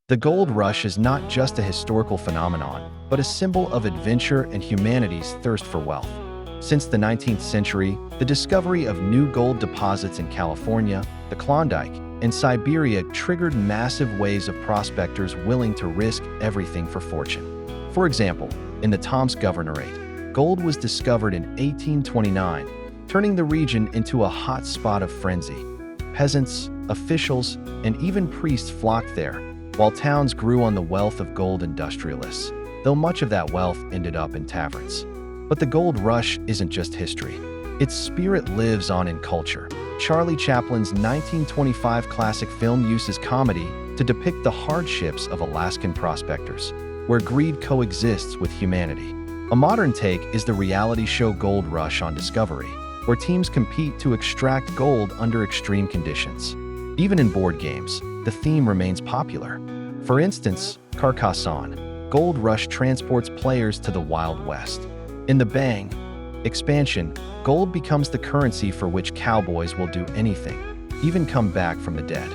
The gold rush is not just a historical phenomenon, but a symbol of adventure and humanity's thirst for wealth. Since the 19th century, the discovery of new gold deposits in California, the Klondike, and Siberia triggered massive waves of prospectors willing to risk everything for fortune. For example, in the Tomsk Governorate, gold was discovered in 1829, turning the region into a hot spot of frenzy. Peasants, officials, and even priests flocked there, while towns grew on the wealth of gold industrialists, though much of that wealth ended up in taverns. But the gold rush isn't just history. Its spirit lives on in culture. Charlie Chaplin's 1925 classic film uses comedy to depict the hardships of Alaskan prospectors, where greed coexists with humanity. A modern take is the reality show Gold Rush on Discovery, where teams compete to extract gold under extreme conditions. Even in board games, the theme remains popular. For instance, Carcassonne, Gold Rush transports players to the Wild West. In the Bang expansion, gold becomes the currency for which cowboys will do anything, even come back from the dead.